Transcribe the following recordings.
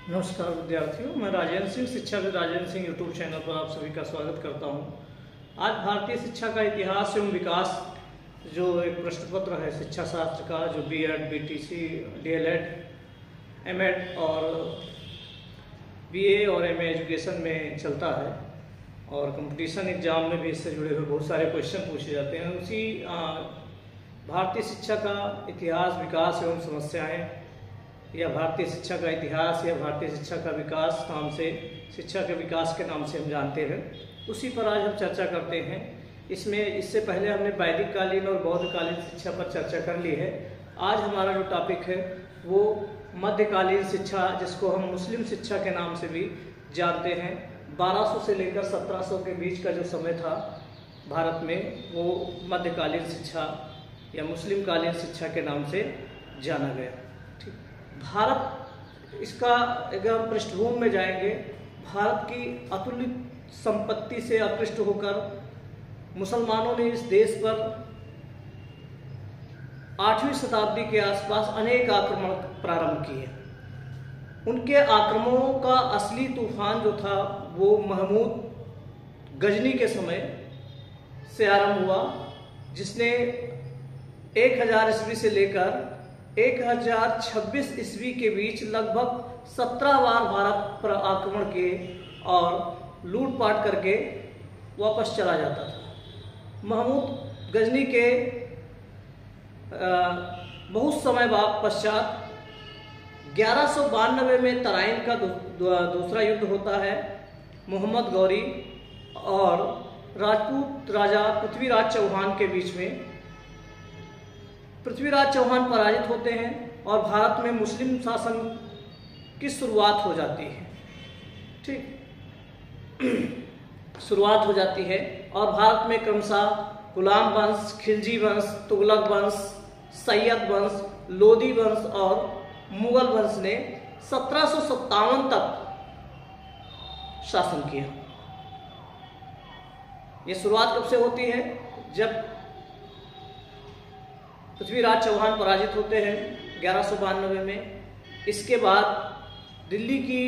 नमस्कार विद्यार्थियों, मैं राजेंद्र सिंह शिक्षाविद राजेंद्र सिंह यूट्यूब चैनल पर आप सभी का स्वागत करता हूं। आज भारतीय शिक्षा का इतिहास एवं विकास जो एक प्रश्न पत्र है शिक्षा शास्त्र का, जो बीएड, बीटीसी, डीएलएड, एमएड और बीए और एमए एजुकेशन में चलता है और कंपटीशन एग्जाम में भी इससे जुड़े हुए बहुत सारे क्वेश्चन पूछे जाते हैं। उसी भारतीय शिक्षा का इतिहास, विकास एवं समस्याएं, या भारतीय शिक्षा का इतिहास या भारतीय शिक्षा का विकास नाम से, शिक्षा के विकास के नाम से हम जानते हैं, उसी पर आज हम चर्चा करते हैं। इससे पहले हमने वैदिक कालीन और बौद्ध कालीन शिक्षा पर चर्चा कर ली है। आज हमारा जो टॉपिक है वो मध्यकालीन शिक्षा, जिसको हम मुस्लिम शिक्षा के नाम से भी जानते हैं। 1200 से लेकर 1700 के बीच का जो समय था भारत में, वो मध्यकालीन शिक्षा या मुस्लिम कालीन शिक्षा के नाम से जाना गया। ठीक, भारत, इसका अगर हम पृष्ठभूमि में जाएंगे, भारत की अतुलित संपत्ति से आकृष्ट होकर मुसलमानों ने इस देश पर 8वीं शताब्दी के आसपास अनेक आक्रमण प्रारंभ किए। उनके आक्रमणों का असली तूफान जो था वो महमूद गजनी के समय से आरंभ हुआ, जिसने 1000 ईस्वी से लेकर 1026 ईस्वी के बीच लगभग 17 बार भारत पर आक्रमण किए और लूटपाट करके वापस चला जाता था। महमूद गजनी के बहुत समय बाद पश्चात 1192 में तराइन का दूसरा युद्ध होता है। मोहम्मद गौरी और राजपूत राजा पृथ्वीराज चौहान के बीच में। पृथ्वीराज चौहान पराजित होते हैं और भारत में मुस्लिम शासन की शुरुआत हो जाती है। ठीक, शुरुआत हो जाती है और भारत में क्रमशः गुलाम वंश, खिलजी वंश, तुगलक वंश, सैयद वंश, लोदी वंश और मुगल वंश ने 1757 तक शासन किया। ये शुरुआत कब से होती है? जब पृथ्वीराज चौहान पराजित होते हैं 1192 में। इसके बाद दिल्ली की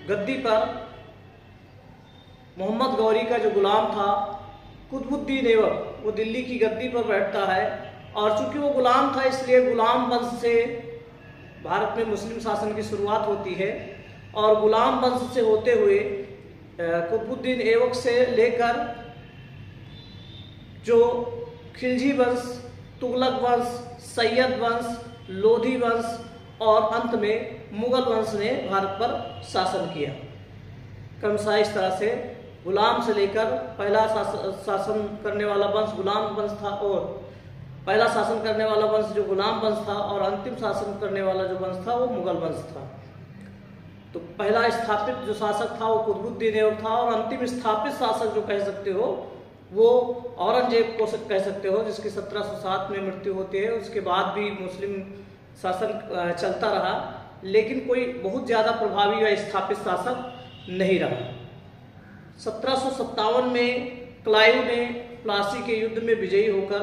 गद्दी पर मोहम्मद गौरी का जो गुलाम था कुतुबुद्दीन ऐबक, वो दिल्ली की गद्दी पर बैठता है और चूंकि वो गुलाम था इसलिए गुलाम वंश से भारत में मुस्लिम शासन की शुरुआत होती है। और गुलाम वंश से होते हुए कुतुबुद्दीन ऐबक से लेकर जो खिलजी वंश, तुगलक वंश, सैयद वंश, लोधी वंश और अंत में मुगल वंश ने भारत पर शासन किया। क्रमशः इस तरह से गुलाम से लेकर पहला शासन करने वाला वंश गुलाम वंश था, और पहला शासन करने वाला वंश जो गुलाम वंश था, और अंतिम शासन करने वाला जो वंश था वो मुगल वंश था। तो पहला स्थापित जो शासक था वो कुतुबुद्दीन ऐबक था, और अंतिम स्थापित शासक जो कह सकते हो वो औरंगजेब को कह सकते हो, जिसकी 1707 में मृत्यु होती है। उसके बाद भी मुस्लिम शासन चलता रहा, लेकिन कोई बहुत ज़्यादा प्रभावी या स्थापित शासक नहीं रहा। 1757 में क्लाइव ने प्लासी के युद्ध में विजयी होकर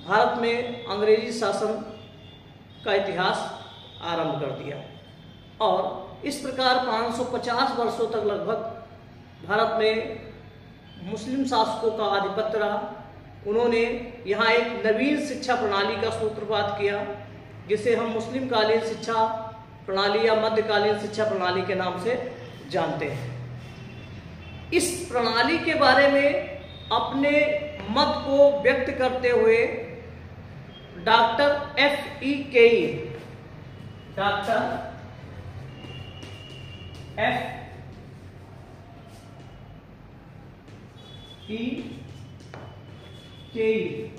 भारत में अंग्रेजी शासन का इतिहास आरंभ कर दिया, और इस प्रकार 550 वर्षों तक लगभग भारत में मुस्लिम शासकों का आधिपत्य रहा। उन्होंने यहाँ एक नवीन शिक्षा प्रणाली का सूत्रपात किया, जिसे हम मुस्लिम कालीन शिक्षा प्रणाली या मध्यकालीन शिक्षा प्रणाली के नाम से जानते हैं। इस प्रणाली के बारे में अपने मत को व्यक्त करते हुए डॉक्टर F.E. केई, डॉक्टर F.E. केई,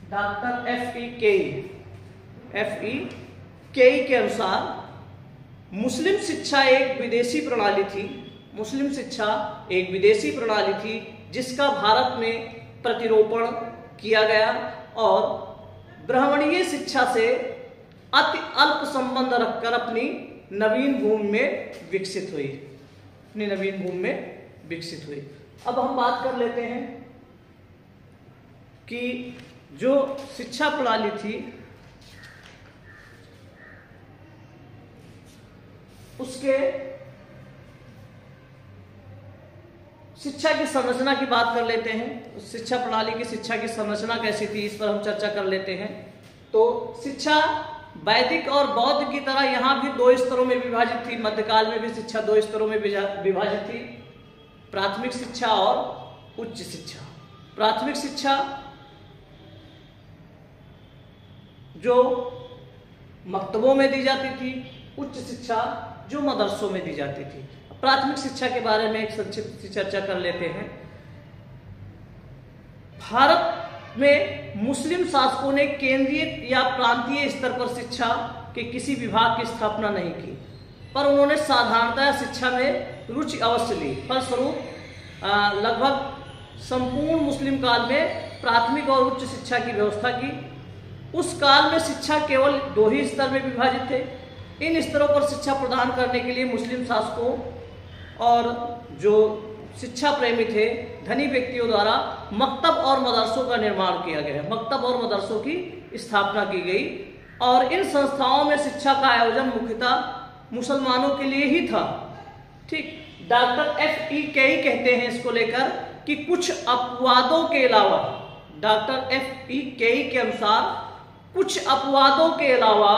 डॉक्टर F.E. केई के अनुसार मुस्लिम शिक्षा एक विदेशी प्रणाली थी। मुस्लिम शिक्षा एक विदेशी प्रणाली थी जिसका भारत में प्रतिरोपण किया गया और ब्राह्मणीय शिक्षा से अति अल्प संबंध रखकर अपनी नवीन भूमि में विकसित हुई। अब हम बात कर लेते हैं कि जो शिक्षा प्रणाली थी उसके शिक्षा की संरचना की बात कर लेते हैं। शिक्षा प्रणाली की शिक्षा की संरचना कैसी थी, इस पर हम चर्चा कर लेते हैं। तो शिक्षा वैदिक और बौद्ध की तरह यहाँ भी दो स्तरों में विभाजित थी। मध्यकाल में भी शिक्षा दो स्तरों में विभाजित थी, प्राथमिक शिक्षा और उच्च शिक्षा। प्राथमिक शिक्षा जो मकतबों में दी जाती थी, उच्च शिक्षा जो मदरसों में दी जाती थी। प्राथमिक शिक्षा के बारे में एक संक्षिप्त चर्चा कर लेते हैं। भारत में मुस्लिम शासकों ने केंद्रीय या प्रांतीय स्तर पर शिक्षा के किसी विभाग की स्थापना नहीं की, पर उन्होंने साधारणतः शिक्षा में रुचि अवश्य ली। फलस्वरूप लगभग संपूर्ण मुस्लिम काल में प्राथमिक और उच्च शिक्षा की व्यवस्था की। उस काल में शिक्षा केवल दो ही स्तर में विभाजित थे। इन स्तरों पर शिक्षा प्रदान करने के लिए मुस्लिम शासकों और जो शिक्षा प्रेमी थे धनी व्यक्तियों द्वारा मकतब और मदरसों का निर्माण किया गया। मकतब और मदरसों की स्थापना की गई और इन संस्थाओं में शिक्षा का आयोजन मुख्यतः मुसलमानों के लिए ही था। ठीक, डॉक्टर F.E. केई कहते हैं इसको लेकर कि कुछ अपवादों के अलावा, डॉक्टर F.E. केई के अनुसार कुछ अपवादों के अलावा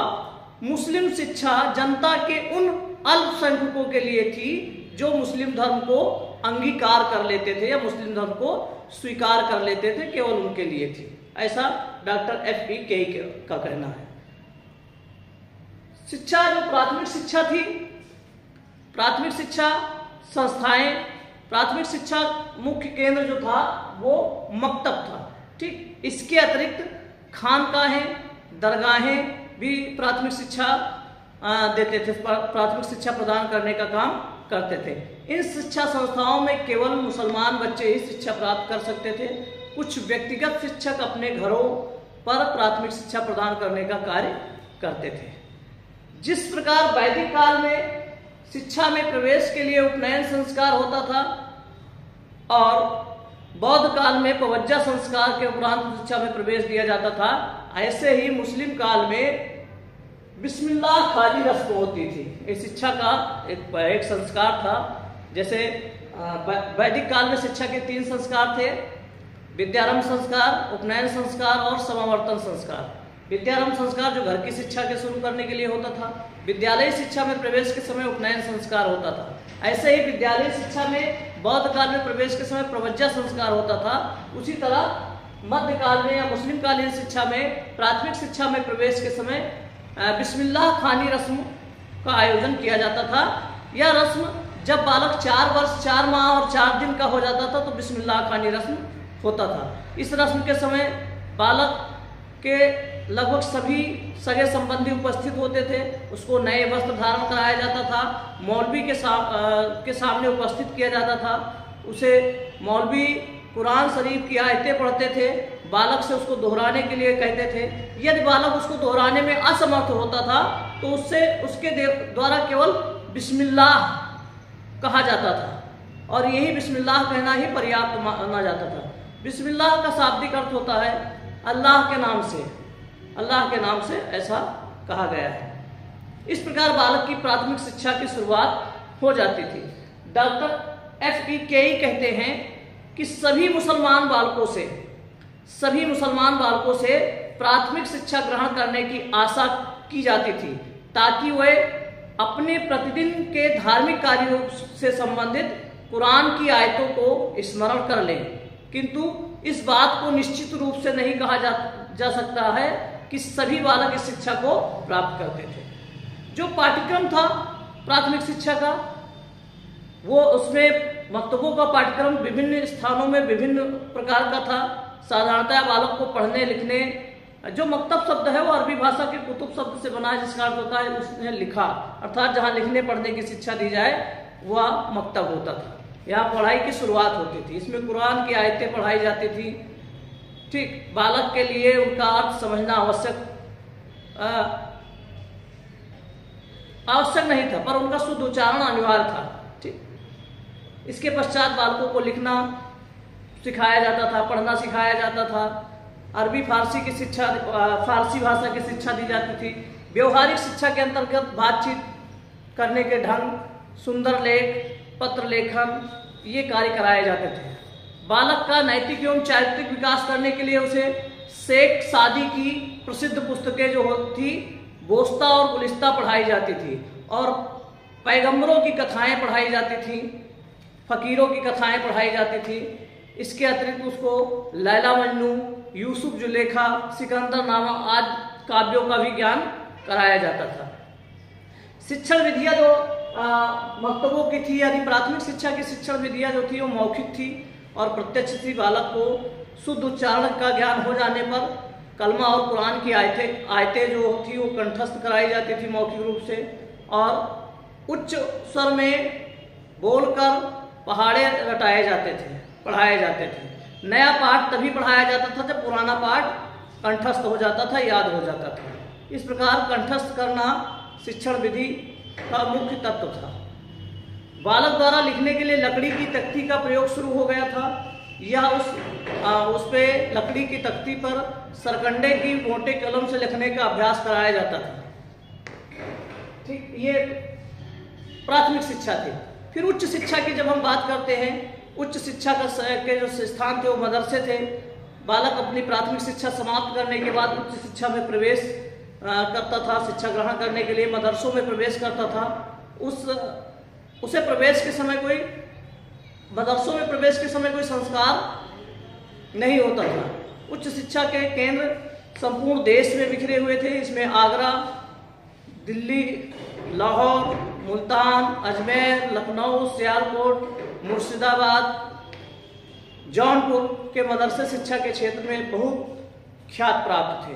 मुस्लिम शिक्षा जनता के उन अल्पसंख्यकों के लिए थी जो मुस्लिम धर्म को अंगीकार कर लेते थे या मुस्लिम धर्म को स्वीकार कर लेते थे, केवल उनके लिए थी। ऐसा डॉक्टर F.E. केई का कहना है। शिक्षा जो प्राथमिक शिक्षा थी, प्राथमिक शिक्षा संस्थाएं, प्राथमिक शिक्षा मुख्य केंद्र जो था वो मकतब था। ठीक, इसके अतिरिक्त खानकाहें, दरगाहें भी प्राथमिक शिक्षा देते थे, प्राथमिक शिक्षा प्रदान करने का काम करते थे। इन शिक्षा संस्थाओं में केवल मुसलमान बच्चे ही शिक्षा प्राप्त कर सकते थे। कुछ व्यक्तिगत शिक्षक अपने घरों पर प्राथमिक शिक्षा प्रदान करने का कार्य करते थे। जिस प्रकार वैदिक काल में शिक्षा में प्रवेश के लिए उपनयन संस्कार होता था और बौद्ध काल में पवज्जा संस्कार के उपरांत शिक्षा में प्रवेश दिया जाता था, ऐसे ही मुस्लिम काल में बिस्मिल्लाह खानी रस्म होती थी। इस शिक्षा का एक संस्कार था। जैसे वैदिक काल में शिक्षा के 3 संस्कार थे, विद्यारंभ संस्कार, उपनयन संस्कार और समावर्तन संस्कार। विद्यारंभ संस्कार जो घर की शिक्षा के शुरू करने के लिए होता था, विद्यालय शिक्षा में प्रवेश के समय उपनयन संस्कार होता था। ऐसे ही विद्यालय शिक्षा में बौद्ध काल में प्रवेश के समय प्रवज्जा संस्कार होता था। उसी तरह मध्यकाल में या मुस्लिम कालीन शिक्षा में प्राथमिक शिक्षा में प्रवेश के समय बिस्मिल्लाह खानी रस्म का आयोजन किया जाता था। यह रस्म जब बालक 4 वर्ष 4 माह और 4 दिन का हो जाता था तो बिस्मिल्लाह खानी रस्म होता था। इस रस्म के समय बालक के लगभग सभी सगे संबंधी उपस्थित होते थे। उसको नए वस्त्र धारण कराया जाता था, मौलवी के सामने उपस्थित किया जाता था। उसे मौलवी कुरान शरीफ की आयतें पढ़ते थे, बालक से उसको दोहराने के लिए कहते थे। यदि बालक उसको दोहराने में असमर्थ होता था तो उसके द्वारा केवल बिस्मिल्लाह कहा जाता था और यही बिस्मिल्लाह कहना ही पर्याप्त माना जाता था। बिस्मिल्लाह का शाब्दिक अर्थ होता है अल्लाह के नाम से, अल्लाह के नाम से, ऐसा कहा गया है। इस प्रकार बालक की प्राथमिक शिक्षा की शुरुआत हो जाती थी। Doctor F.E. केई कहते हैं कि सभी मुसलमान बालकों से प्राथमिक शिक्षा ग्रहण करने की आशा की जाती थी ताकि वे अपने प्रतिदिन के धार्मिक कार्यों से संबंधित कुरान की आयतों को स्मरण कर लें। किंतु इस बात को निश्चित रूप से नहीं कहा जा सकता है कि सभी बालक इस शिक्षा को प्राप्त करते थे। जो पाठ्यक्रम था प्राथमिक शिक्षा का, वो उसमें मकतबों का पाठ्यक्रम विभिन्न स्थानों में विभिन्न प्रकार का था। साधारणतः बालक को पढ़ने लिखने, जो मकतब शब्द है वो अरबी भाषा के कुतुब शब्द से बना है, जिसका अर्थ होता है उसने लिखा, अर्थात जहाँ लिखने पढ़ने की शिक्षा दी जाए वह मकतब होता था। यहाँ पढ़ाई की शुरुआत होती थी, इसमें कुरान की आयतें पढ़ाई जाती थी। ठीक, बालक के लिए उनका अर्थ समझना आवश्यक नहीं था, पर उनका शुद्ध उच्चारण अनिवार्य था। ठीक, इसके पश्चात बालकों को लिखना सिखाया जाता था, पढ़ना सिखाया जाता था। अरबी फारसी की शिक्षा, फारसी भाषा की शिक्षा दी जाती थी। व्यवहारिक शिक्षा के अंतर्गत बातचीत, करने के ढंग, सुंदर लेख, पत्र लेखन, ये कार्य कराए जाते थे। बालक का नैतिक एवं चारित्रिक विकास करने के लिए उसे शेख सादी की प्रसिद्ध पुस्तकें जो थी बोस्ता और गुलिस्ता पढ़ाई जाती थी, और पैगंबरों की कथाएं पढ़ाई जाती थी, फकीरों की कथाएं पढ़ाई जाती थी। इसके अतिरिक्त उसको लैला मजनू, यूसुफ जुलेखा, सिकंदर नामक आदि काव्यों का भी ज्ञान कराया जाता था। शिक्षण विधियां जो मकतबों की थी, यानी प्राथमिक शिक्षा की शिक्षण विधियां जो थी वो मौखिक थी और प्रत्यक्ष थी। बालक को शुद्ध उच्चारण का ज्ञान हो जाने पर कलमा और कुरान की आयतें जो थी वो कंठस्थ कराई जाती थी मौखिक रूप से, और उच्च स्वर में बोलकर पहाड़े रटाए जाते थे, पढ़ाए जाते थे। नया पाठ तभी पढ़ाया जाता था जब पुराना पाठ कंठस्थ हो जाता था, याद हो जाता था। इस प्रकार कंठस्थ करना शिक्षण विधि का मुख्य तत्व था। बालक द्वारा लिखने के लिए लकड़ी की तख्ती का प्रयोग शुरू हो गया था। यह उस पे लकड़ी की तख्ती पर सरकंडे की मोटे कलम से लिखने का अभ्यास कराया जाता था। ठीक, ये प्राथमिक शिक्षा थी। फिर उच्च शिक्षा की जब हम बात करते हैं, उच्च शिक्षा के जो स्थान थे वो मदरसे थे। बालक अपनी प्राथमिक शिक्षा समाप्त करने के बाद उच्च शिक्षा में प्रवेश करता था, शिक्षा ग्रहण करने के लिए मदरसों में प्रवेश करता था। उसे प्रवेश के समय कोई मदरसों में प्रवेश के समय कोई संस्कार नहीं होता था। उच्च शिक्षा के केंद्र संपूर्ण देश में बिखरे हुए थे। इसमें आगरा, दिल्ली, लाहौर, मुल्तान, अजमेर, लखनऊ, सियालकोट, मुर्शिदाबाद, जौनपुर के मदरसे शिक्षा के क्षेत्र में बहुत ख्यात प्राप्त थे।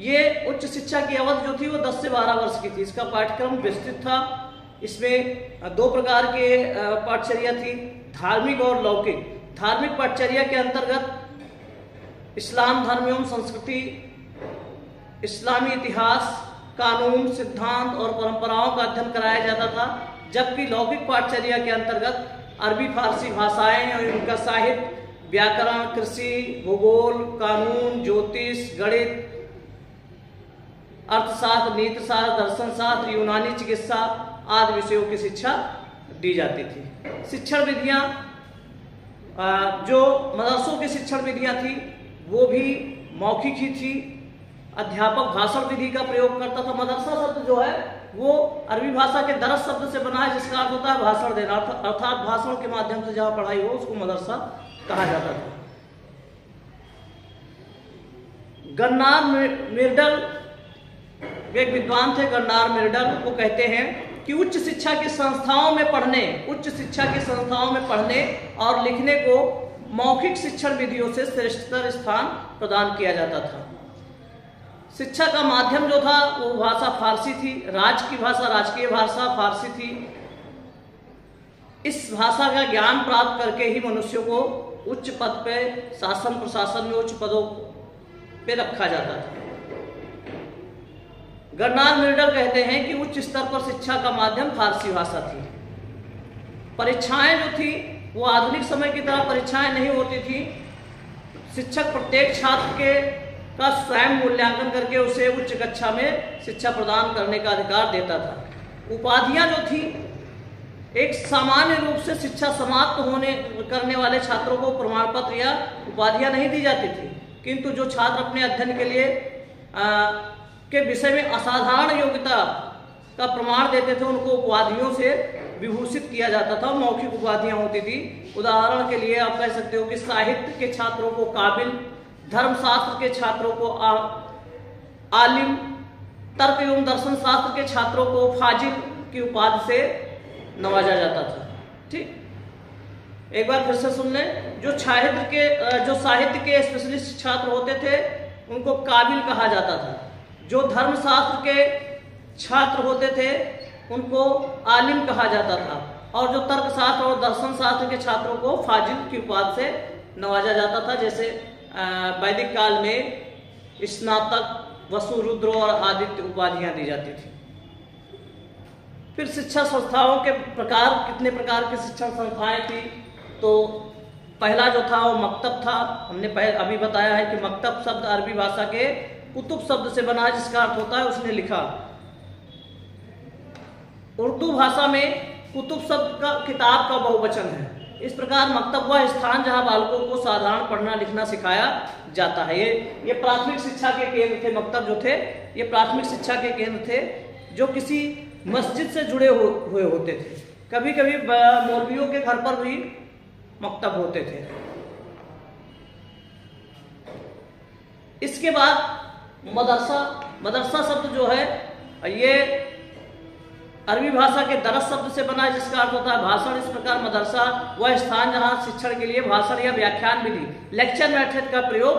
ये उच्च शिक्षा की अवधि जो थी वो 10 से 12 वर्ष की थी। इसका पाठ्यक्रम विस्तृत था। इसमें दो प्रकार के पाठचर्या थी, धार्मिक और लौकिक। धार्मिक पाठचर्या के अंतर्गत इस्लाम धर्म एवं संस्कृति, इस्लामी इतिहास, कानून, सिद्धांत और परंपराओं का अध्ययन कराया जाता था। जबकि लौकिक पाठचर्या के अंतर्गत अरबी फारसी भाषाएं और इनका साहित्य, व्याकरण, कृषि, भूगोल, कानून, ज्योतिष, गणित, अर्थशास्त्र, नीतिशास्त्र, दर्शन शास्त्र, यूनानी चिकित्सा आदि विषयों की शिक्षा दी जाती थी। शिक्षण विधियां जो मदरसों की शिक्षण विधियां थी वो भी मौखिक ही थी। अध्यापक भाषण विधि का प्रयोग करता था। मदरसा शब्द जो है वो अरबी भाषा के दरस शब्द से बना है, जिसका अर्थ होता है भाषण देना, अर्थात भाषण के माध्यम से जहाँ पढ़ाई हो उसको मदरसा कहा जाता था। गन्नार मिर्डल एक विद्वान थे, गन्नार मिर्डल, वो कहते हैं कि उच्च शिक्षा की संस्थाओं में पढ़ने और लिखने को मौखिक शिक्षण विधियों से श्रेष्ठतर स्थान प्रदान किया जाता था। शिक्षा का माध्यम जो था वो भाषा फारसी थी। राजकीय भाषा फारसी थी। इस भाषा का ज्ञान प्राप्त करके ही मनुष्यों को उच्च पद पे, शासन प्रशासन में उच्च पदों पे रखा जाता था। गन्नार मिर्डल कहते हैं कि उच्च स्तर पर शिक्षा का माध्यम फारसी भाषा थी। परीक्षाएं जो थी वो आधुनिक समय की तरह परीक्षाएं नहीं होती थी। शिक्षक प्रत्येक छात्र का स्वयं मूल्यांकन करके उसे उच्च कक्षा में शिक्षा प्रदान करने का अधिकार देता था। उपाधियां जो थी, एक सामान्य रूप से शिक्षा समाप्त करने वाले छात्रों को प्रमाण पत्र या उपाधियां नहीं दी जाती थी, किंतु जो छात्र अपने अध्ययन के लिए के विषय में असाधारण योग्यता का प्रमाण देते थे उनको उपाधियों से विभूषित किया जाता था। मौखिक उपाधियां होती थी। उदाहरण के लिए आप कह सकते हो कि साहित्य के छात्रों को काबिल, धर्मशास्त्र के छात्रों को आलिम, तर्क एवं दर्शन शास्त्र के छात्रों को फाजिल की उपाधि से नवाजा जाता था। ठीक, एक बार फिर से सुन लें। जो साहित्य के स्पेशलिस्ट छात्र होते थे उनको काबिल कहा जाता था। जो धर्मशास्त्र के छात्र होते थे उनको आलिम कहा जाता था, और जो तर्कशास्त्र और दर्शन शास्त्र के छात्रों को फाजिल की उपाधि से नवाजा जाता था। जैसे वैदिक काल में स्नातक, वसु, रुद्र और आदित्य उपाधियां दी जाती थी। फिर शिक्षा संस्थाओं के प्रकार, कितने प्रकार की शिक्षण संस्थाएं थी, तो पहला जो था वो मकतब था। हमने अभी बताया है कि मकतब शब्द अरबी भाषा के कुतुब शब्द से बना है, जिसका अर्थ होता है उसने लिखा। उर्दू भाषा में कुतुब शब्द का किताब का बहुवचन है। इस प्रकार मकतब वह स्थान जहां बालकों को साधारण पढ़ना लिखना सिखाया जाता है। ये प्राथमिक शिक्षा के केंद्र थे। मकतब जो थे ये प्राथमिक शिक्षा के केंद्र थे, जो किसी मस्जिद से जुड़े हुए होते थे। कभी कभी मौलवियों के घर पर भी मकतब होते थे। इसके बाद मदरसा शब्द जो है ये अरबी भाषा के दरस शब्द से बना है, जिसका अर्थ होता है भाषण। इस प्रकार मदरसा वह स्थान जहां शिक्षण के लिए भाषण या व्याख्यान विधि लेक्चर मेथड का प्रयोग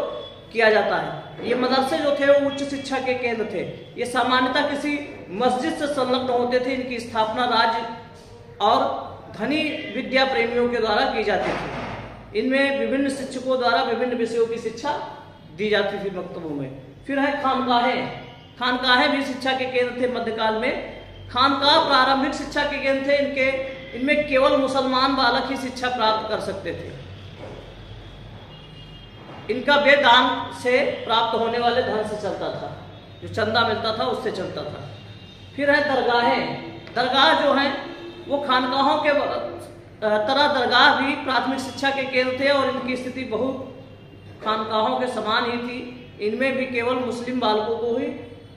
किया जाता है। ये मदरसे जो थे वो उच्च शिक्षा के केंद्र थे। ये सामान्यतः किसी मस्जिद से संलग्न होते थे। इनकी स्थापना राज्य और धनी विद्या प्रेमियों के द्वारा की जाती थी। इनमें विभिन्न शिक्षकों द्वारा विभिन्न विषयों की शिक्षा दी जाती थी मकतबों में। फिर है खानकाहें भी शिक्षा के केंद्र थे मध्यकाल में। खानकाह प्रारंभिक शिक्षा के केंद्र थे। इनमें केवल मुसलमान बालक ही शिक्षा प्राप्त कर सकते थे। इनका व्यय दान से प्राप्त होने वाले धन से चलता था, जो चंदा मिलता था उससे चलता था। फिर है दरगाह जो है वो खानकाहों के तरह दरगाह भी प्राथमिक शिक्षा के केंद्र थे और इनकी स्थिति बहुत खानकाहों के समान ही थी। इनमें भी केवल मुस्लिम बालकों को ही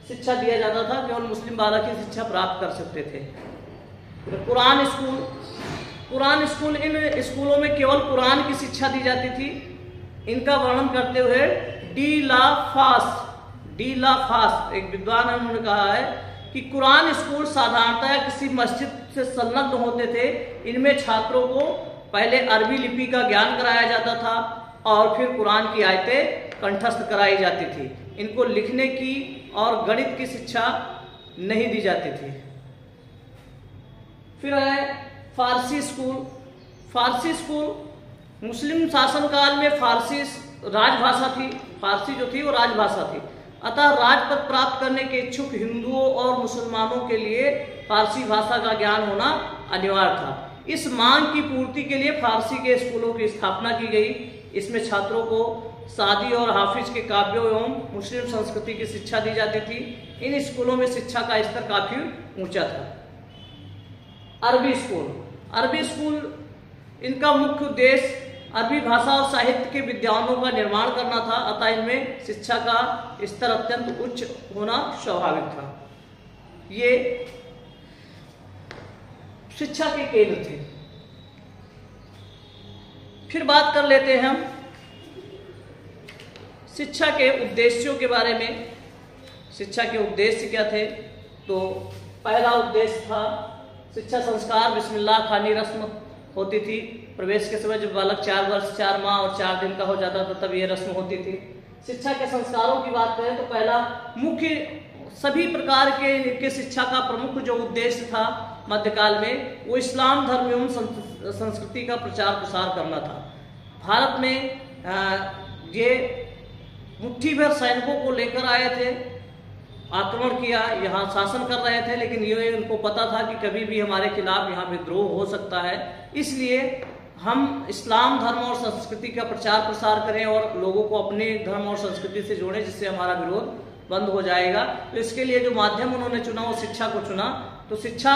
शिक्षा दिया जाता था, केवल मुस्लिम बालक ही शिक्षा प्राप्त कर सकते थे। कुरान स्कूल, इन स्कूलों में केवल कुरान की शिक्षा दी जाती थी। इनका वर्णन करते हुए डी ला फास एक विद्वान है, उन्होंने कहा है कि कुरान स्कूल साधारणतः किसी मस्जिद से संलग्न होते थे। इनमें छात्रों को पहले अरबी लिपि का ज्ञान कराया जाता था और फिर कुरान की आयतें कंठस्थ कराई जाती थी। इनको लिखने की और गणित की शिक्षा नहीं दी जाती थी। फिर है फारसी स्कूल मुस्लिम शासनकाल में फारसी राजभाषा थी। फारसी जो थी वो राजभाषा थी। अतः राजपद प्राप्त करने के इच्छुक हिंदुओं और मुसलमानों के लिए फारसी भाषा का ज्ञान होना अनिवार्य था। इस मांग की पूर्ति के लिए फारसी के स्कूलों की स्थापना की गई। इसमें छात्रों को सादी और हाफिज के काव्यों एवं मुस्लिम संस्कृति की शिक्षा दी जाती थी। इन स्कूलों में शिक्षा का स्तर काफी ऊंचा था। अरबी स्कूल इनका मुख्य उद्देश्य अरबी भाषा और साहित्य के विद्वानों का निर्माण करना था। अतः इनमें शिक्षा का स्तर अत्यंत उच्च होना स्वाभाविक था। ये शिक्षा के केंद्र थे। फिर बात कर लेते हैं हम शिक्षा के उद्देश्यों के बारे में। शिक्षा के उद्देश्य क्या थे? तो पहला उद्देश्य था शिक्षा संस्कार। बिस्मिल्लाह खानी रस्म होती थी। प्रवेश के समय जब बालक 4 वर्ष 4 माह और 4 दिन का हो जाता था तब ये रस्म होती थी। शिक्षा के संस्कारों की बात करें तो पहला मुख्य सभी प्रकार के शिक्षा का प्रमुख जो उद्देश्य था मध्यकाल में वो इस्लाम धर्म एवं संस्कृति का प्रचार प्रसार करना था। भारत में ये मुट्ठी भर सैनिकों को लेकर आए थे, आक्रमण किया, यहाँ शासन कर रहे थे, लेकिन ये उनको पता था कि कभी भी हमारे खिलाफ यहाँ विद्रोह हो सकता है। इसलिए हम इस्लाम धर्म और संस्कृति का प्रचार प्रसार करें और लोगों को अपने धर्म और संस्कृति से जोड़ें, जिससे हमारा विरोध बंद हो जाएगा। तो इसके लिए जो माध्यम उन्होंने चुना वो शिक्षा को चुना। तो शिक्षा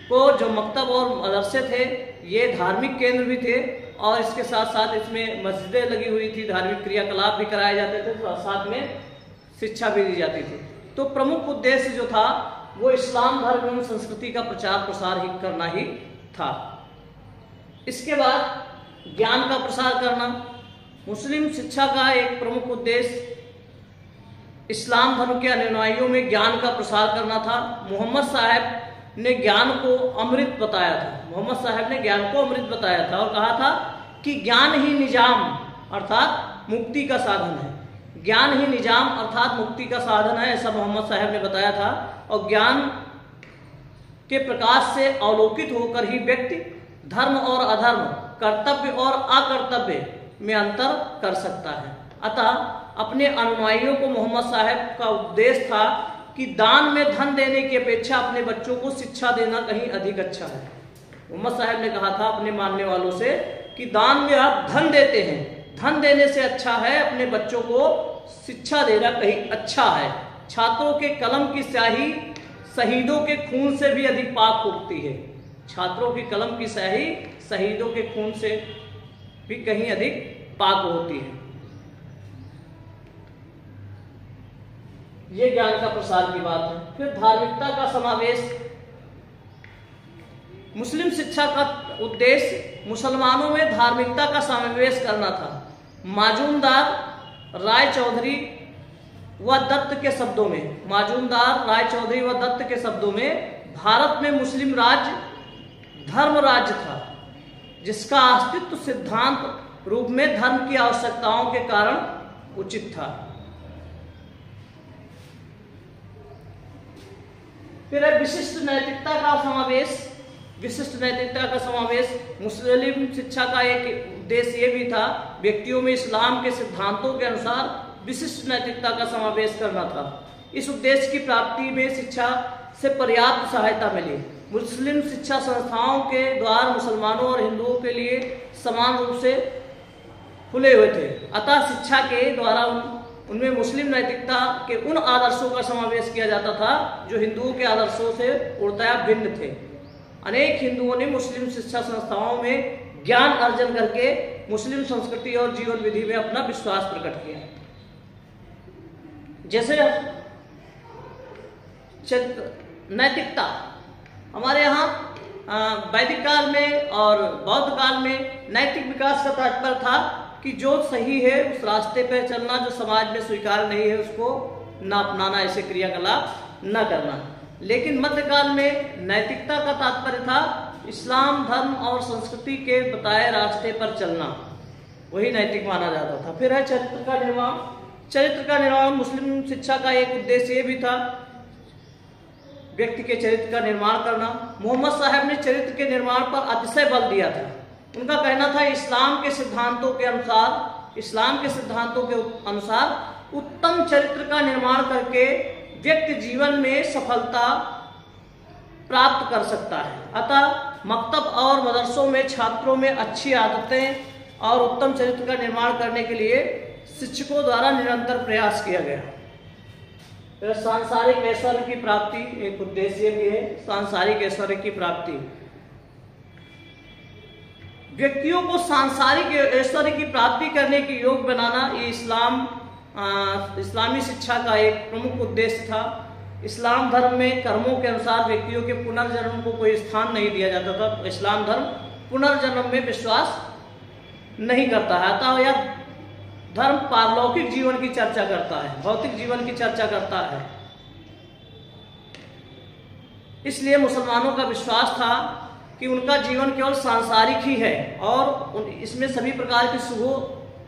को जो मकतब और मदरसे थे ये धार्मिक केंद्र भी थे और इसके साथ साथ इसमें मस्जिदें लगी हुई थी, धार्मिक क्रियाकलाप भी कराए जाते थे, तो साथ में शिक्षा भी दी जाती थी। तो प्रमुख उद्देश्य जो था वो इस्लाम धर्म एवं संस्कृति का प्रचार प्रसार ही करना ही था। इसके बाद ज्ञान का प्रसार करना। मुस्लिम शिक्षा का एक प्रमुख उद्देश्य इस्लाम धर्म के अनुयायियों में ज्ञान का प्रसार करना था। मोहम्मद साहब ने ज्ञान को अमृत बताया था। मोहम्मद साहब ने ज्ञान को अमृत बताया था और कहा था कि ज्ञान ही निजाम अर्थात मुक्ति का साधन है। ज्ञान ही निजाम अर्थात मुक्ति का साधन है, ऐसा मोहम्मद साहब ने बताया था। और ज्ञान के प्रकाश से अवलोकित होकर ही व्यक्ति धर्म और अधर्म, कर्तव्य और अकर्तव्य में अंतर कर सकता है। अतः अपने अनुयायियों को मोहम्मद साहब का उपदेश था कि दान में धन देने की अपेक्षा अपने बच्चों को शिक्षा देना कहीं अधिक अच्छा है। मोहम्मद साहब ने कहा था अपने मानने वालों से कि दान में आप धन देते हैं, धन देने से अच्छा है अपने बच्चों को शिक्षा देना कहीं अच्छा है। छात्रों के कलम की स्याही शहीदों के खून से भी अधिक पाक उगती है। छात्रों की कलम की स्याही शहीदों के खून से भी कहीं अधिक पाक होती है। ये ज्ञान का प्रसार की बात है। फिर धार्मिकता का समावेश। मुस्लिम शिक्षा का उद्देश्य मुसलमानों में धार्मिकता का समावेश करना था। माजूमदार राय चौधरी व दत्त के शब्दों में, माजूमदार राय चौधरी व दत्त के शब्दों में, भारत में मुस्लिम राज्य धर्म राज्य था जिसका अस्तित्व सिद्धांत रूप में धर्म की आवश्यकताओं के कारण उचित था। फिर है विशिष्ट नैतिकता का समावेश। विशिष्ट नैतिकता का समावेश। मुस्लिम शिक्षा का एक उद्देश्य ये भी था व्यक्तियों में इस्लाम के सिद्धांतों के अनुसार विशिष्ट नैतिकता का समावेश करना था। इस उद्देश्य की प्राप्ति में शिक्षा से पर्याप्त सहायता मिली। मुस्लिम शिक्षा संस्थाओं के द्वार मुसलमानों और हिंदुओं के लिए समान रूप से खुले हुए थे, अतः शिक्षा के द्वारा उनमें मुस्लिम नैतिकता के उन आदर्शों का समावेश किया जाता था जो हिंदुओं के आदर्शों से पूर्णतया भिन्न थे। अनेक हिंदुओं ने मुस्लिम शिक्षा संस्थाओं में ज्ञान अर्जन करके मुस्लिम संस्कृति और जीवन विधि में अपना विश्वास प्रकट किया। जैसे नैतिकता हमारे यहाँ वैदिक काल में और बौद्ध काल में नैतिक विकास का तात्पर्य था कि जो सही है उस रास्ते पर चलना, जो समाज में स्वीकार नहीं है उसको न अपनाना, ऐसे क्रियाकलाप न करना। लेकिन मध्यकाल में नैतिकता का तात्पर्य था इस्लाम धर्म और संस्कृति के बताए रास्ते पर चलना, वही नैतिक माना जाता था। फिर है चरित्र का निर्माण। चरित्र का निर्माण मुस्लिम शिक्षा का एक उद्देश्य ये भी था व्यक्ति के चरित्र का निर्माण करना। मोहम्मद साहब ने चरित्र के निर्माण पर अतिशय बल दिया था। उनका कहना था इस्लाम के सिद्धांतों के अनुसार उत्तम चरित्र का निर्माण करके व्यक्ति जीवन में सफलता प्राप्त कर सकता है। अतः मकतब और मदरसों में छात्रों में अच्छी आदतें और उत्तम चरित्र का निर्माण करने के लिए शिक्षकों द्वारा निरंतर प्रयास किया गया। फिर सांसारिक ऐश्वर्य की प्राप्ति एक उद्देश्य भी है। सांसारिक ऐश्वर्य की प्राप्ति, व्यक्तियों को सांसारिक ऐश्वर्य की प्राप्ति करने के योग बनाना, ये इस्लामी शिक्षा का एक प्रमुख उद्देश्य था। इस्लाम धर्म में कर्मों के अनुसार व्यक्तियों के पुनर्जन्म को कोई स्थान नहीं दिया जाता था। इस्लाम धर्म पुनर्जन्म में विश्वास नहीं करता है, अतः यह धर्म पारलौकिक जीवन की चर्चा करता है, भौतिक जीवन की चर्चा करता है। इसलिए मुसलमानों का विश्वास था कि उनका जीवन केवल सांसारिक ही है और इसमें सभी प्रकार के सुखों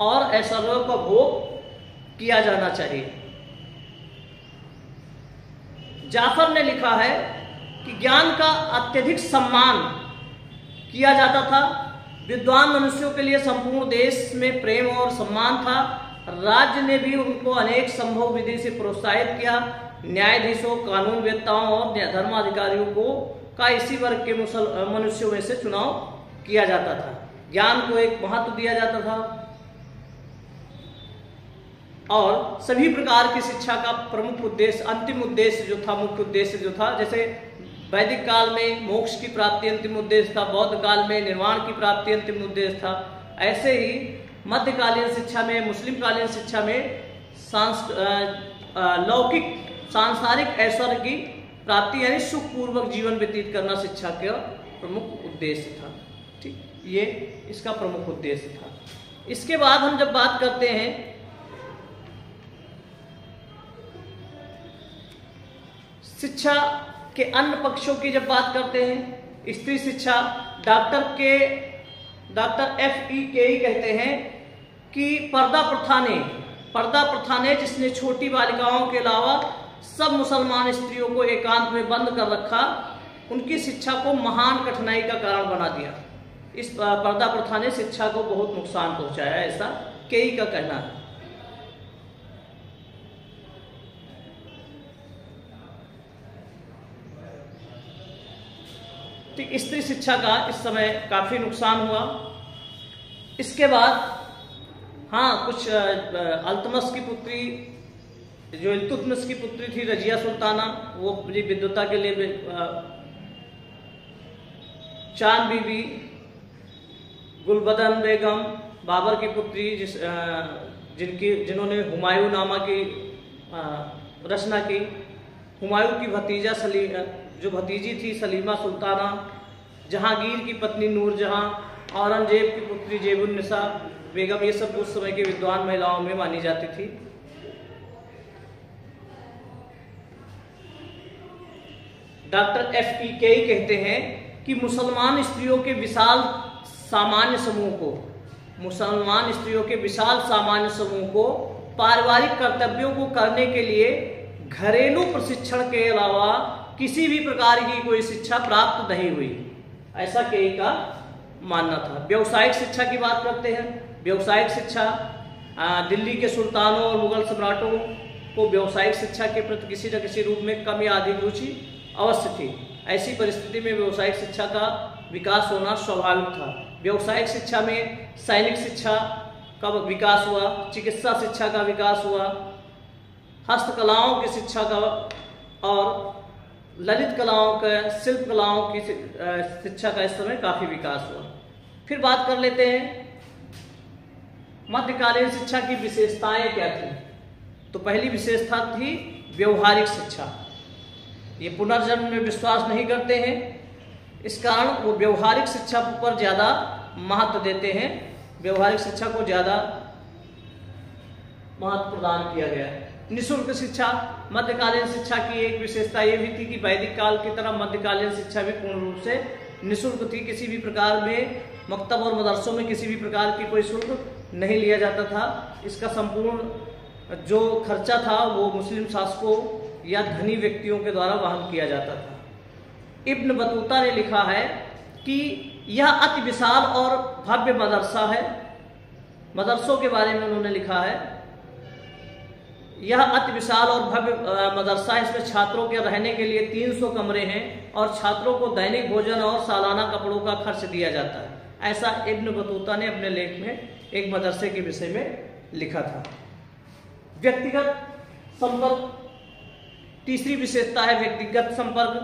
और ऐश्वर्यों का भोग किया जाना चाहिए। जाफर ने लिखा है कि ज्ञान का अत्यधिक सम्मान किया जाता था। विद्वान मनुष्यों के लिए संपूर्ण देश में प्रेम और सम्मान था। राज्य ने भी उनको अनेक संभव विधि से प्रोत्साहित किया। न्यायाधीशों, कानून वेत्ताओं और धर्माधिकारियों को का इसी वर्ग के मनुष्यों में से चुनाव किया जाता था। ज्ञान को एक महत्व दिया जाता था और सभी प्रकार की शिक्षा का प्रमुख उद्देश्य, अंतिम उद्देश्य जो था, मुख्य उद्देश्य जो था, जैसे वैदिक काल में मोक्ष की प्राप्ति अंतिम उद्देश्य था, बौद्ध काल में निर्वाण की प्राप्ति अंतिम उद्देश्य था, ऐसे ही मध्यकालीन शिक्षा में, मुस्लिम कालीन शिक्षा में लौकिक सांसारिक ऐश्वर्य की प्राप्ति यानी सुखपूर्वक जीवन व्यतीत करना शिक्षा का प्रमुख उद्देश्य था। ठीक, ये इसका प्रमुख उद्देश्य था। इसके बाद हम जब बात करते हैं शिक्षा के अन्य पक्षों की, जब बात करते हैं स्त्री शिक्षा, डॉक्टर F.E. केई कहते हैं कि पर्दा प्रथा ने जिसने छोटी बालिकाओं के अलावा सब मुसलमान स्त्रियों को एकांत में बंद कर रखा, उनकी शिक्षा को महान कठिनाई का कारण बना दिया। इस पर्दा प्रथा ने शिक्षा को बहुत नुकसान पहुंचाया, ऐसा केई का कहना है। ठीक, स्त्री शिक्षा का इस समय काफ़ी नुकसान हुआ। इसके बाद हाँ, कुछ अल्तमश की पुत्री, जो इल्तुतमिश की पुत्री थी रजिया सुल्ताना, वो अपनी विद्वता के लिए चांद बीबी, गुलबदन बेगम, बाबर की पुत्री, जिन्होंने हुमायूं नामा की रचना की, हुमायूं की भतीजा जो भतीजी थी सलीमा सुल्ताना, जहांगीर की पत्नी नूरजहां, औरंगजेब की पुत्री जेबुन्निसा बेगम, ये सब उस समय की विद्वान महिलाओं में मानी जाती थी। Doctor F.E. केई कहते हैं कि मुसलमान स्त्रियों के विशाल सामान्य समूह को पारिवारिक कर्तव्यों को करने के लिए घरेलू प्रशिक्षण के अलावा किसी भी प्रकार की कोई शिक्षा प्राप्त नहीं हुई, ऐसा केई का मानना था। व्यावसायिक शिक्षा की बात करते हैं। व्यावसायिक शिक्षा, दिल्ली के सुल्तानों और मुगल सम्राटों को व्यावसायिक शिक्षा के प्रति किसी न किसी रूप में कम या अधिक रुचि अवश्य थी। ऐसी परिस्थिति में व्यावसायिक शिक्षा का विकास होना स्वाभाविक था। व्यावसायिक शिक्षा में सैनिक शिक्षा का विकास हुआ, चिकित्सा शिक्षा का विकास हुआ, हस्तकलाओं की शिक्षा का और ललित कलाओं का, शिल्प कलाओं की शिक्षा का इस समय काफ़ी विकास हुआ। फिर बात कर लेते हैं मध्यकालीन शिक्षा की विशेषताएं क्या थी। तो पहली विशेषता थी व्यवहारिक शिक्षा। ये पुनर्जन्म में विश्वास नहीं करते हैं, इस कारण वो व्यवहारिक शिक्षा पर ज़्यादा महत्व देते हैं। व्यवहारिक शिक्षा को ज़्यादा महत्व प्रदान किया गया है। निःशुल्क शिक्षा, मध्यकालीन शिक्षा की एक विशेषता ये भी थी कि वैदिक काल की तरह मध्यकालीन शिक्षा भी पूर्ण रूप से निःशुल्क थी। किसी भी प्रकार में मकतब और मदरसों में किसी भी प्रकार की कोई शुल्क नहीं लिया जाता था। इसका संपूर्ण जो खर्चा था वो मुस्लिम शासकों या धनी व्यक्तियों के द्वारा वहन किया जाता था। इब्न बतूता ने लिखा है कि यह अति विशाल और भव्य मदरसा है। मदरसों के बारे में उन्होंने लिखा है, यह अति विशाल और भव्य मदरसा है। इसमें छात्रों के रहने के लिए 300 कमरे हैं और छात्रों को दैनिक भोजन और सालाना कपड़ों का खर्च दिया जाता है। ऐसा इब्न बतूता ने अपने लेख में एक मदरसे के विषय में लिखा था। व्यक्तिगत संपर्क, तीसरी विशेषता है व्यक्तिगत संपर्क।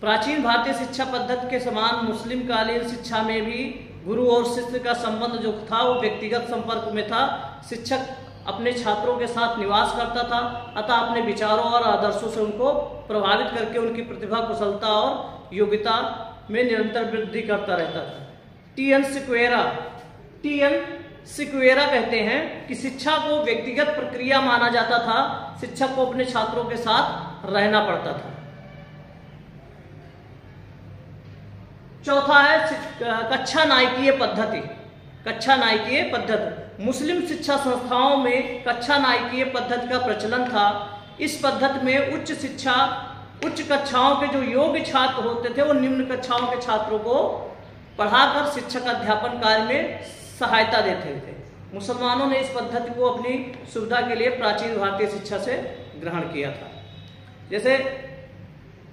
प्राचीन भारतीय शिक्षा पद्धति के समान मुस्लिम कालीन शिक्षा में भी गुरु और शिष्य का संबंध जो था वो व्यक्तिगत संपर्क में था। शिक्षक अपने छात्रों के साथ निवास करता था, अतः अपने विचारों और आदर्शों से उनको प्रभावित करके उनकी प्रतिभा, कुशलता और योग्यता में निरंतर वृद्धि करता रहता था। टी.एन. सिक्वेरा कहते हैं कि शिक्षा को व्यक्तिगत प्रक्रिया माना जाता था। शिक्षक को अपने छात्रों के साथ रहना पड़ता था। चौथा है कक्षा नायकीय पद्धति। मुस्लिम शिक्षा संस्थाओं में कक्षा नायकीय पद्धति का प्रचलन था। इस पद्धति में उच्च कक्षाओं के जो योग्य छात्र होते थे वो निम्न कक्षाओं के छात्रों को पढ़ाकर शिक्षक अध्यापन कार्य में सहायता देते थे। मुसलमानों ने इस पद्धति को अपनी सुविधा के लिए प्राचीन भारतीय शिक्षा से ग्रहण किया था। जैसे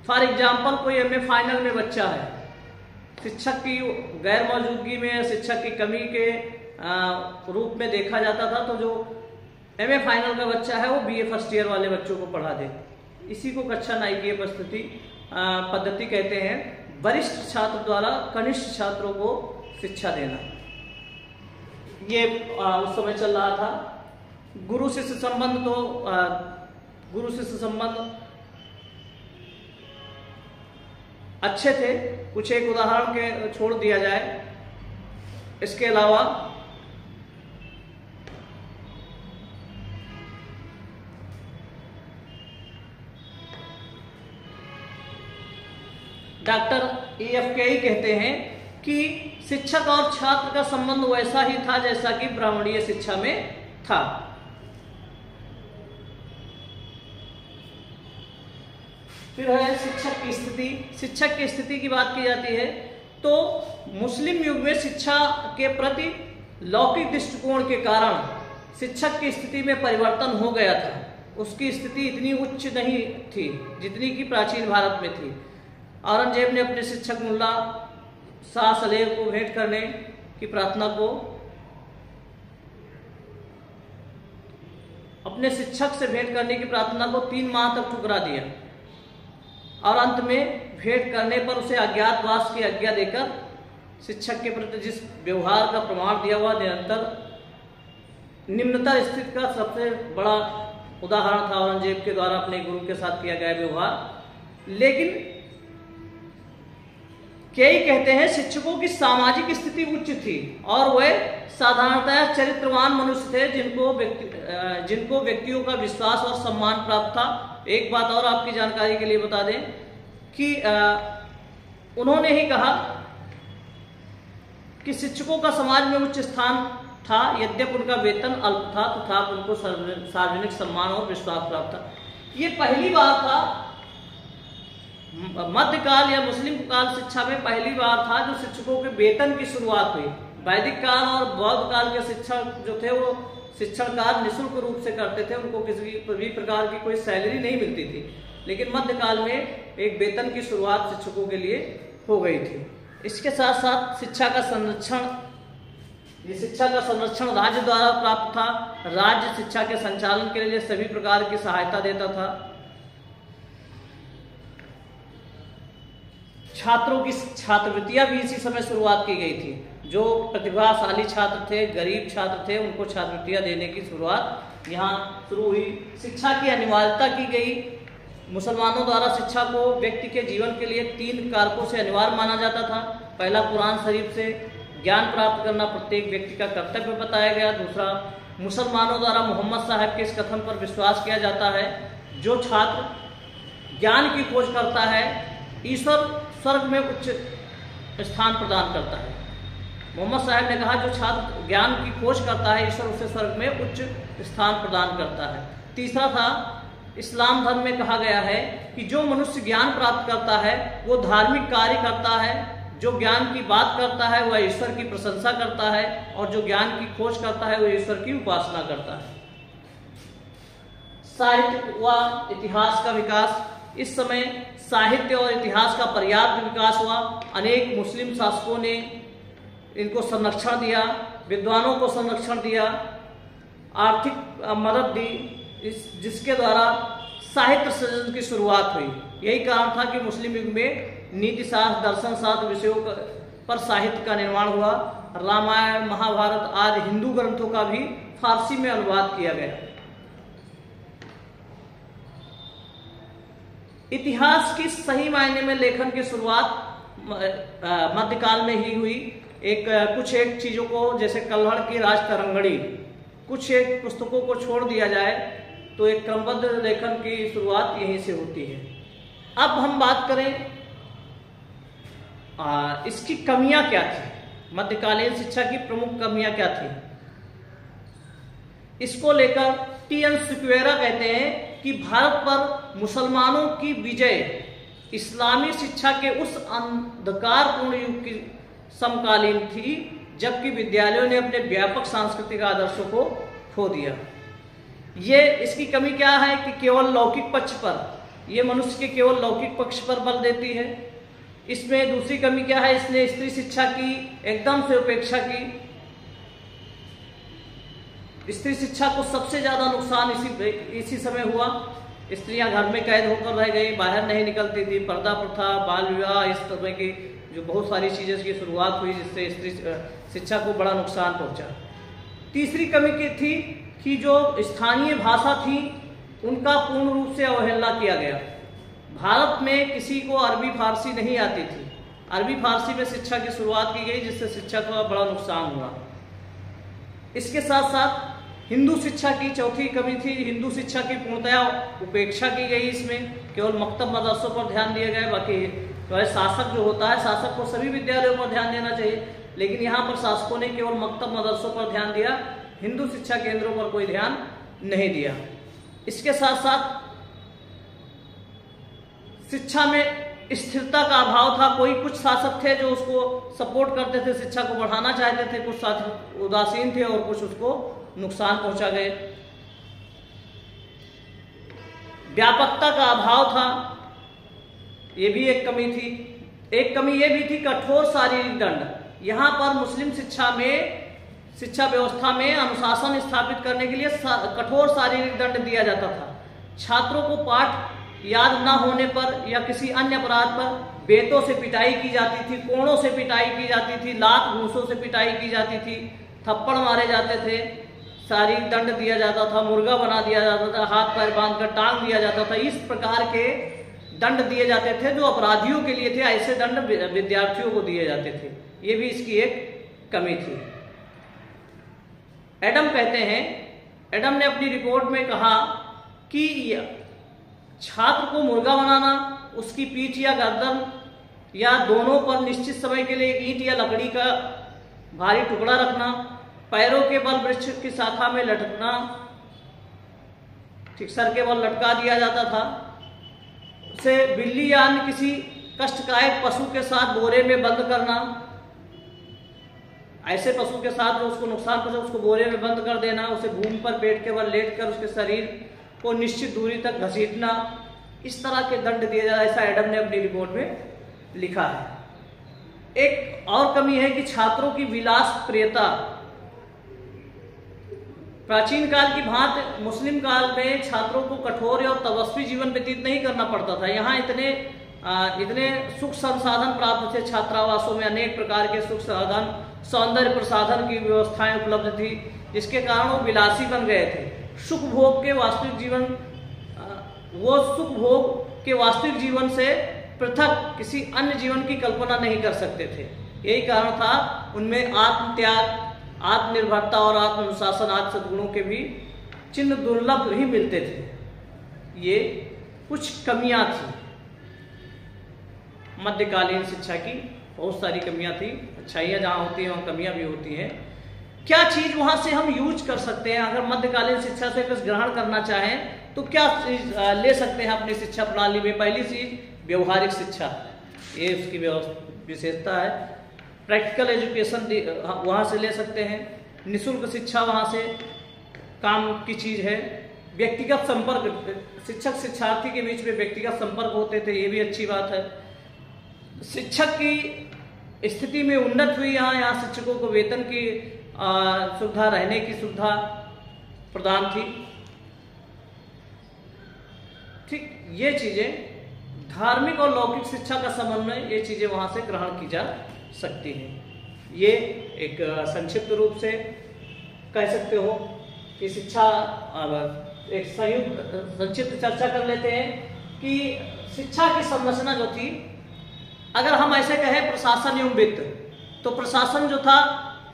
फॉर एग्जाम्पल कोई एमए फाइनल में बच्चा है, शिक्षक की गैर मौजूदगी में, शिक्षक की कमी के रूप में देखा जाता था, तो जो एमए फाइनल का बच्चा है वो बीए फर्स्ट ईयर वाले बच्चों को पढ़ा दे। इसी को कक्षा नायकीय पद्धति कहते हैं। वरिष्ठ छात्र द्वारा कनिष्ठ छात्रों को शिक्षा देना, ये उस समय चल रहा था। गुरु शिष्य संबंध अच्छे थे। कुछ एक उदाहरण के छोड़ दिया जाए, इसके अलावा डॉक्टर E.F. केई कहते हैं कि शिक्षक और छात्र का संबंध वैसा ही था जैसा कि ब्राह्मणीय शिक्षा में था। फिर है शिक्षक की स्थिति की बात की जाती है तो मुस्लिम युग में शिक्षा के प्रति लौकिक दृष्टिकोण के कारण शिक्षक की स्थिति में परिवर्तन हो गया था। उसकी स्थिति इतनी उच्च नहीं थी जितनी कि प्राचीन भारत में थी। औरंगजेब ने अपने शिक्षक मुल्ला शाह सलेम को भेंट करने की प्रार्थना को अपने शिक्षक से भेंट करने की प्रार्थना को 3 माह तक ठुकरा दिया और अंत में भेंट करने पर उसे अज्ञातवास की आज्ञा देकर शिक्षक के प्रति जिस व्यवहार का प्रमाण दिया हुआ निरंतर निम्नतर स्थिति का सबसे बड़ा उदाहरण था औरंगजेब के द्वारा अपने गुरु के साथ किया गया व्यवहार। लेकिन कई कहते हैं शिक्षकों की सामाजिक स्थिति उच्च थी और वे साधारणतः चरित्रवान मनुष्य थे जिनको व्यक्तियों का विश्वास और सम्मान प्राप्त था। एक बात और आपकी जानकारी के लिए बता दें कि उन्होंने ही कहा कि शिक्षकों का समाज में उच्च स्थान था, यद्यपि उनका वेतन अल्प था तथापि उनको सार्वजनिक सम्मान और विश्वास प्राप्त था। ये पहली बार था मध्यकाल या मुस्लिम काल शिक्षा में पहली बार था जो शिक्षकों के वेतन की शुरुआत हुई। वैदिक काल और बौद्ध काल के शिक्षक जो थे वो शिक्षण कार्य निःशुल्क रूप से करते थे, उनको किसी भी प्रकार की कोई सैलरी नहीं मिलती थी। लेकिन मध्यकाल में एक वेतन की शुरुआत शिक्षकों के लिए हो गई थी। इसके साथ साथ शिक्षा का संरक्षण राज्य द्वारा प्राप्त था। राज्य शिक्षा के संचालन के लिए सभी प्रकार की सहायता देता था। छात्रों की छात्रवृत्तियां भी इसी समय शुरुआत की गई थी। जो प्रतिभाशाली छात्र थे, गरीब छात्र थे, उनको छात्रवृत्तियां देने की शुरुआत यहाँ शुरू हुई। शिक्षा की अनिवार्यता की गई। मुसलमानों द्वारा शिक्षा को व्यक्ति के जीवन के लिए 3 कारकों से अनिवार्य माना जाता था। पहला, कुरान शरीफ से ज्ञान प्राप्त करना प्रत्येक व्यक्ति का कर्तव्य बताया गया। दूसरा, मुसलमानों द्वारा मोहम्मद साहब के इस कथन पर विश्वास किया जाता है, जो छात्र ज्ञान की खोज करता है ईश्वर स्वर्ग में उच्च स्थान प्रदान करता है। मोहम्मद साहब ने कहा, जो छात्र ज्ञान की खोज करता है ईश्वर उसे स्वर्ग में उच्च स्थान प्रदान करता है। तीसरा था, इस्लाम धर्म में कहा गया है कि जो मनुष्य ज्ञान प्राप्त करता है वो धार्मिक कार्य करता है, जो ज्ञान की बात करता है वह ईश्वर की प्रशंसा करता है और जो ज्ञान की खोज करता है वह ईश्वर की उपासना करता है। साहित्य व इतिहास का विकास। इस समय साहित्य और इतिहास का पर्याप्त विकास हुआ। अनेक मुस्लिम शासकों ने इनको संरक्षण दिया, विद्वानों को संरक्षण दिया, आर्थिक मदद दी, जिसके द्वारा साहित्य सृजन की शुरुआत हुई। यही कारण था कि मुस्लिम युग में नीति शास्त्र, दर्शन शास्त्र विषयों पर साहित्य का निर्माण हुआ। रामायण, महाभारत आदि हिंदू ग्रंथों का भी फारसी में अनुवाद किया गया। इतिहास की सही मायने में लेखन की शुरुआत मध्यकाल में ही हुई। कुछ एक चीजों को, जैसे कल्हड़ की राजतरंगणी, कुछ एक पुस्तकों को छोड़ दिया जाए तो एक क्रमबद्ध लेखन की शुरुआत यहीं से होती है। अब हम बात करें इसकी कमियां क्या थी, मध्यकालीन शिक्षा की प्रमुख कमियां क्या थी। इसको लेकर टी.एन. सिक्वेरा कहते हैं कि भारत पर मुसलमानों की विजय इस्लामी शिक्षा के उस अंधकारपूर्ण युग की समकालीन थी जबकि विद्यालयों ने अपने व्यापक सांस्कृतिक आदर्शों को खो दिया। इसकी कमी क्या है कि केवल लौकिक पक्ष पर, ये मनुष्य के केवल लौकिक पक्ष पर बल देती है। इसमें दूसरी कमी क्या है, इसने स्त्री शिक्षा की एकदम से उपेक्षा की। स्त्री शिक्षा को सबसे ज्यादा नुकसान इसी समय हुआ। स्त्रियां घर में कैद होकर रह गई, बाहर नहीं निकलती थी। पर्दा प्रथा, बाल विवाह, इस तरह की जो बहुत सारी चीजें की शुरुआत हुई जिससे स्त्री शिक्षा को बड़ा नुकसान पहुंचा। तीसरी कमी की थी कि जो स्थानीय भाषा थी उनका पूर्ण रूप से अवहेलना किया गया। भारत में किसी को अरबी फारसी नहीं आती थी। अरबी फारसी में शिक्षा की शुरुआत की गई जिससे शिक्षा को बड़ा नुकसान हुआ। इसके साथ साथ हिंदू शिक्षा की चौथी कमी थी, हिंदू शिक्षा की पूर्णतया उपेक्षा की गई। इसमें केवल मकतब मदरसों पर ध्यान दिया गया, बाकी शासक जो होता है, शासक को सभी विद्यालयों पर ध्यान देना चाहिए, लेकिन यहाँ पर शासकों ने केवल मकतब मदरसों पर ध्यान दिया, हिंदू शिक्षा केंद्रों पर कोई ध्यान नहीं दिया। इसके साथ साथ शिक्षा में स्थिरता का अभाव था। कुछ शासक थे जो उसको सपोर्ट करते थे, शिक्षा को बढ़ाना चाहते थे, कुछ शासक उदासीन थे और कुछ उसको नुकसान पहुंचा गए। व्यापकता का अभाव था। ये भी एक कमी थी। एक कमी ये भी थी कठोर शारीरिक दंड। यहाँ पर मुस्लिम शिक्षा व्यवस्था में अनुशासन स्थापित करने के लिए कठोर शारीरिक दंड दिया जाता था। छात्रों को पाठ याद न होने पर या किसी अन्य अपराध पर बेतों से पिटाई की जाती थी, कोड़ों से पिटाई की जाती थी, लात घूंसों से पिटाई की जाती थी, थप्पड़ मारे जाते थे, शारीरिक दंड दिया जाता था, मुर्गा बना दिया जाता था, हाथ पैर बांधकर टांग दिया जाता था। इस प्रकार के दंड दिए जाते थे जो अपराधियों के लिए थे। ऐसे दंड विद्यार्थियों को दिए जाते थे। ये भी इसकी एक कमी थी। एडम कहते हैं, एडम ने अपनी रिपोर्ट में कहा कि छात्र को मुर्गा बनाना, उसकी पीठ या गर्दन या दोनों पर निश्चित समय के लिए ईंट या लकड़ी का भारी टुकड़ा रखना, पैरों के बल वृक्ष की शाखा में लटकना, ठीक सर के बल लटका दिया जाता था। उसे बिल्ली या अन्य किसी कष्टकायक पशु के साथ बोरे में बंद करना, ऐसे पशु के साथ जो उसको नुकसान पहुंचे उसको बोरे में बंद कर देना, उसे भूमि पर पेट के बल लेटकर उसके शरीर को निश्चित दूरी तक घसीटना, इस तरह के दंड दिए जाए, ऐसा एडम ने अपनी रिपोर्ट में लिखा है। एक और कमी है कि छात्रों की विलास प्रियता। प्राचीन काल की भांति मुस्लिम काल में छात्रों को कठोर और तपस्वी जीवन व्यतीत नहीं करना पड़ता था। यहाँ इतने सुख संसाधन प्राप्त थे। छात्रावासों में अनेक प्रकार के सुख साधन, सौंदर्य प्रसाधन की व्यवस्थाएं उपलब्ध थी, जिसके कारण वो विलासी बन गए थे। सुख भोग के वास्तविक जीवन से पृथक किसी अन्य जीवन की कल्पना नहीं कर सकते थे। यही कारण था उनमें आत्मत्याग, आत्मनिर्भरता और आत्मानुशासन आदि सद्गुणों के भी चिन्ह दुर्लभ ही मिलते थे। ये कुछ कमियां थी मध्यकालीन शिक्षा की। बहुत सारी कमियां थी, अच्छाइयां जहां होती हैं वहां कमियां भी होती हैं। क्या चीज वहां से हम यूज कर सकते हैं? अगर मध्यकालीन शिक्षा से कुछ ग्रहण करना चाहें तो क्या चीज ले सकते हैं अपनी शिक्षा प्रणाली में? पहली चीज व्यवहारिक शिक्षा, ये उसकी विशेषता है। प्रैक्टिकल एजुकेशन वहाँ से ले सकते हैं। निःशुल्क शिक्षा वहाँ से काम की चीज़ है। व्यक्तिगत संपर्क, शिक्षक शिक्षार्थी के बीच में व्यक्तिगत संपर्क होते थे, ये भी अच्छी बात है। शिक्षक की स्थिति में उन्नत हुई। यहाँ शिक्षकों को वेतन की सुविधा, रहने की सुविधा प्रदान थी। ठीक, ये चीज़ें धार्मिक और लौकिक शिक्षा का समन्वय, ये चीज़ें वहाँ से ग्रहण की जा सकती हैं। ये एक संक्षिप्त रूप से कह सकते हो कि शिक्षा, एक संयुक्त संक्षिप्त चर्चा कर लेते हैं कि शिक्षा की संरचना जो थी, अगर हम ऐसे कहें प्रशासन एवं वित्त, तो प्रशासन जो था,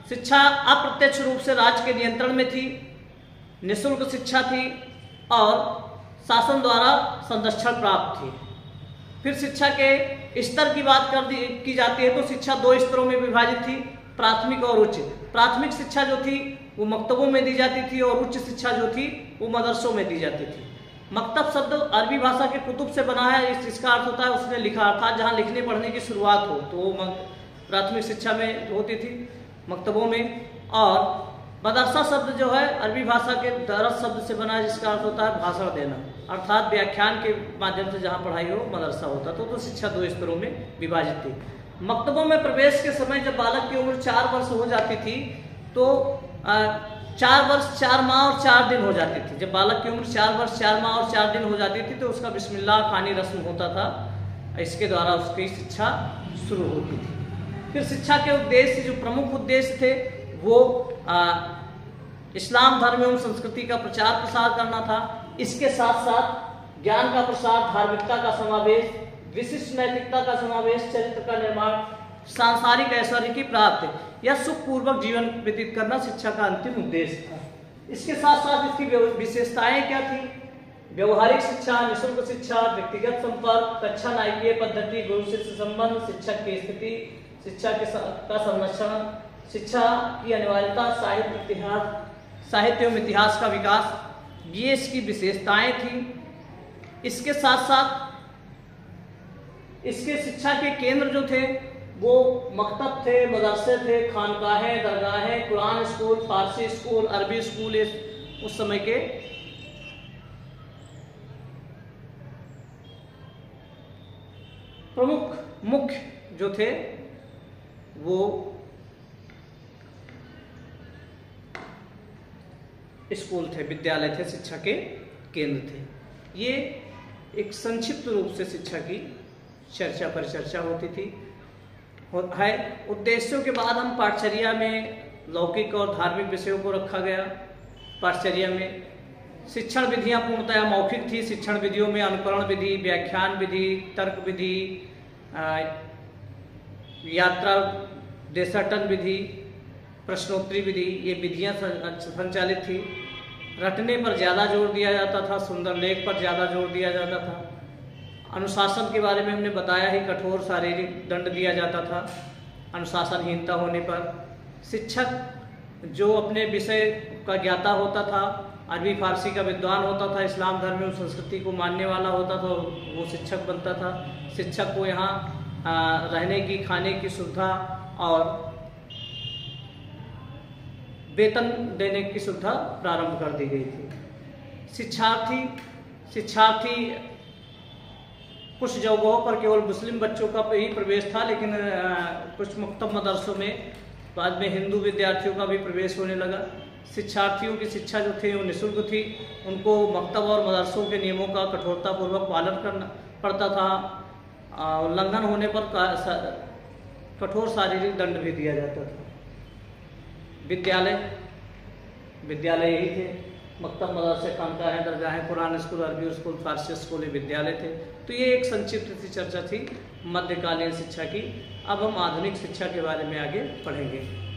शिक्षा अप्रत्यक्ष रूप से राज्य के नियंत्रण में थी, निःशुल्क शिक्षा थी और शासन द्वारा संरक्षण प्राप्त थी। फिर शिक्षा के स्तर की बात की जाती है तो शिक्षा दो स्तरों में विभाजित थी, प्राथमिक और उच्च। प्राथमिक शिक्षा जो थी वो मकतबों में दी जाती थी और उच्च शिक्षा जो थी वो मदरसों में दी जाती थी। मकतब शब्द अरबी भाषा के कुतुब से बना है। इसका अर्थ होता है उसने लिखा, अर्थात जहाँ लिखने पढ़ने की शुरुआत हो, तो वो प्राथमिक शिक्षा में होती थी, मकतबों में। और मदरसा शब्द जो है अरबी भाषा के दरस शब्द से बना है, जिसका अर्थ होता है भाषण देना, अर्थात व्याख्यान के माध्यम से जहाँ पढ़ाई हो मदरसा होता। तो शिक्षा दो स्तरों में विभाजित थी। मकतबों में प्रवेश के समय जब बालक की उम्र 4 वर्ष हो जाती थी तो 4 वर्ष 4 माह और 4 दिन हो जाती थी। जब बालक की उम्र 4 वर्ष 4 माह और 4 दिन हो जाती थी तो उसका बिस्मिल्लाह खानी रस्म होता था, इसके द्वारा उसकी शिक्षा शुरू होती थी। फिर शिक्षा के उद्देश्य, जो प्रमुख उद्देश्य थे, वो इस्लाम धर्म एवं संस्कृति का प्रचार प्रसार करना था। इसके साथ साथ ज्ञान का प्रसार, धार्मिकता का समावेश, विशिष्ट नैतिकता का समावेश, चरित्र का निर्माण, सांसारिक ऐश्वर्य की प्राप्ति या सुखपूर्वक जीवन व्यतीत करना शिक्षा का अंतिम उद्देश्य था। इसके साथ साथ इसकी विशेषताएं क्या थी? व्यवहारिक शिक्षा, निःशुल्क शिक्षा, व्यक्तिगत संपर्क, कक्षा नायकीय पद्धति, गुरु शिष्य संबंध, शिक्षक की स्थिति, शिक्षा का संरक्षण, शिक्षा की अनिवार्यता, साहित्य एवं इतिहास का विकास, ये इसकी विशेषताएं थी। इसके साथ साथ इसके शिक्षा के केंद्र जो थे वो मकतब थे, मदरसे थे, खानकाहें, दरगाहें, कुरान स्कूल, फारसी स्कूल, अरबी स्कूल, उस समय के प्रमुख मुख्य जो थे वो स्कूल थे, विद्यालय थे, शिक्षा के केंद्र थे। ये एक संक्षिप्त रूप से शिक्षा की चर्चा परिचर्चा होती थी है। उद्देश्यों के बाद हम पाठचर्या में लौकिक और धार्मिक विषयों को रखा गया। पाठचर्या में शिक्षण विधियां पूर्णतया मौखिक थी। शिक्षण विधियों में अनुकरण विधि, व्याख्यान विधि, तर्क विधि, यात्रा देशाटन विधि, प्रश्नोत्तरी विधि, ये विधियां संचालित थी। रटने पर ज़्यादा जोर दिया जाता था, सुंदर लेख पर ज़्यादा जोर दिया जाता था। अनुशासन के बारे में हमने बताया ही, कठोर शारीरिक दंड दिया जाता था अनुशासनहीनता होने पर। शिक्षक जो अपने विषय का ज्ञाता होता था, अरबी फारसी का विद्वान होता था, इस्लाम धर्म एवं संस्कृति को मानने वाला होता था, वो शिक्षक बनता था। शिक्षक को यहाँ रहने की, खाने की सुविधा और वेतन देने की सुविधा प्रारंभ कर दी गई थी। शिक्षार्थी कुछ जगहों पर केवल मुस्लिम बच्चों का ही प्रवेश था, लेकिन कुछ मुख्तलिफ मदरसों में बाद में हिंदू विद्यार्थियों का भी प्रवेश होने लगा। शिक्षार्थियों की शिक्षा जो थी वो निःशुल्क थी। उनको मकतब और मदरसों के नियमों का कठोरतापूर्वक पालन करना पड़ता था। उल्लंघन होने पर कठोर शारीरिक दंड भी दिया जाता था। विद्यालय यही थे, मकतब, मदरसे, खानकाहें, दरगाहें, कुरान स्कूल, अरबी स्कूल, फारसी स्कूल, विद्यालय थे। तो ये एक संक्षिप्त सी चर्चा थी मध्यकालीन शिक्षा की। अब हम आधुनिक शिक्षा के बारे में आगे पढ़ेंगे।